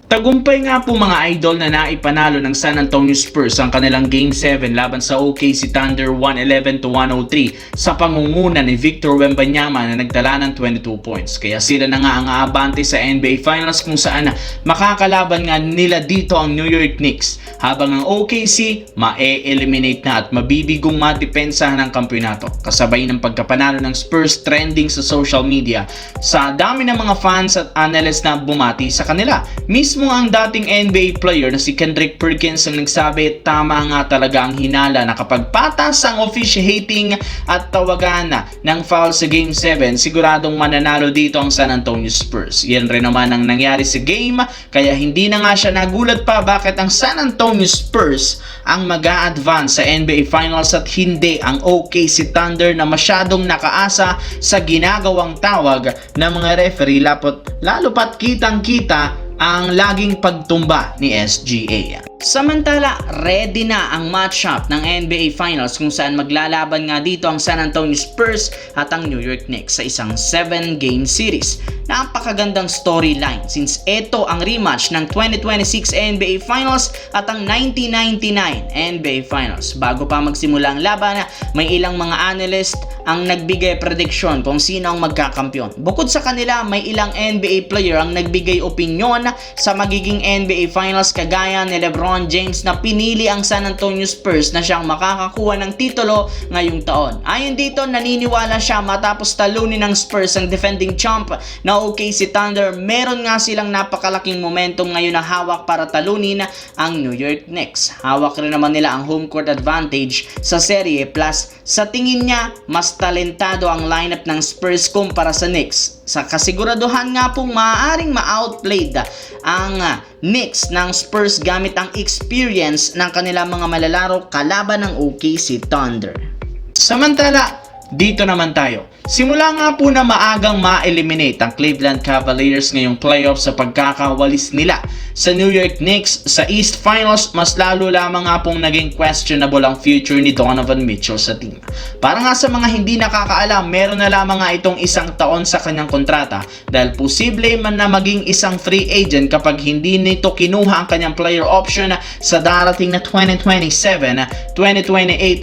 Tagumpay nga po mga idol na naipanalo ng San Antonio Spurs ang kanilang Game 7 laban sa OKC Thunder 111-103 sa pangunguna ni Victor Wembanyama na nagtala ng 22 points. Kaya sila na nga ang aabante sa NBA Finals kung saan makakalaban nga nila dito ang New York Knicks habang ang OKC ma-eliminate na at mabibigong madepensahan ng kampyonato. Kasabay ng pagkapanalo ng Spurs trending sa social media sa dami ng mga fans at analysts na bumati sa kanila. Mismo ang dating NBA player na si Kendrick Perkins ang nagsabi tama nga talaga ang hinala na kapag patas ang officiating at tawagan ng foul sa Game 7, siguradong mananalo dito ang San Antonio Spurs. Yan rin naman ang nangyari sa game, kaya hindi na nga siya nagulat pa bakit ang San Antonio Spurs ang mag-a-advance sa NBA Finals at hindi ang OKC Thunder na masyadong nakaasa sa ginagawang tawag ng mga referee lalo pat kitang-kita ang laging pagtumba ni SGA. Samantala, ready na ang matchup ng NBA Finals kung saan maglalaban nga dito ang San Antonio Spurs at ang New York Knicks sa isang 7-game series. Napakagandang storyline since ito ang rematch ng 2026 NBA Finals at ang 1999 NBA Finals. Bago pa magsimula ang laban, may ilang mga analyst ang nagbigay prediction kung sino ang magkakampyon. Bukod sa kanila, may ilang NBA player ang nagbigay opinyon sa magiging NBA Finals kagaya ni LeBron James na pinili ang San Antonio Spurs na siyang makakakuha ng titulo ngayong taon. Ayon dito, naniniwala siya matapos talunin ng Spurs ang defending champ na OKC Thunder, meron nga silang napakalaking momentum ngayon na hawak para talunin ang New York Knicks. Hawak rin naman nila ang home court advantage sa serye plus sa tingin niya mas talentado ang lineup ng Spurs kumpara sa Knicks. Sa kasiguraduhan nga pong maaaring ma-outplayed ang Knicks ng Spurs gamit ang experience ng kanilang mga malalaro kalaban ng OKC Thunder. Samantala, dito naman tayo. Simula nga po na maagang ma-eliminate ang Cleveland Cavaliers ngayong playoffs sa pagkakawalis nila sa New York Knicks sa East Finals, mas lalo lamang nga pong naging questionable ang future ni Donovan Mitchell sa team. Para nga sa mga hindi nakakaalam, meron na lamang nga itong 1 taon sa kanyang kontrata dahil posible man na maging isang free agent kapag hindi nito kinuha ang kanyang player option sa darating na 2027-2028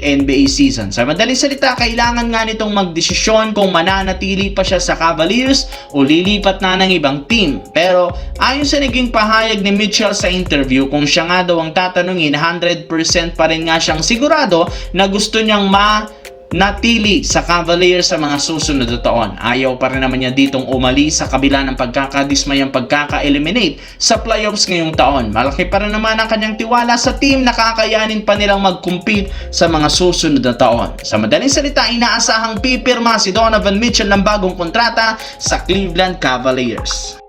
NBA season. Sa madaling salita, kailangan nga nitong magdesisyon kung mananatili pa siya sa Cavaliers o lilipat na ng ibang team. Pero ayon sa naging pahayag ni Mitchell sa interview, kung siya nga daw ang tatanungin, 100% pa rin nga siyang sigurado na gusto niyang manatili sa Cavaliers sa mga susunod na taon. Ayaw pa rin naman niya ditong umalis sa kabila ng pagkakadismayang pagkaka-eliminate sa playoffs ngayong taon. Malaki pa rin naman ang kanyang tiwala sa team na kakayanin pa nilang mag-compete sa mga susunod na taon. Sa madaling salita, inaasahang pipirma si Donovan Mitchell ng bagong kontrata sa Cleveland Cavaliers.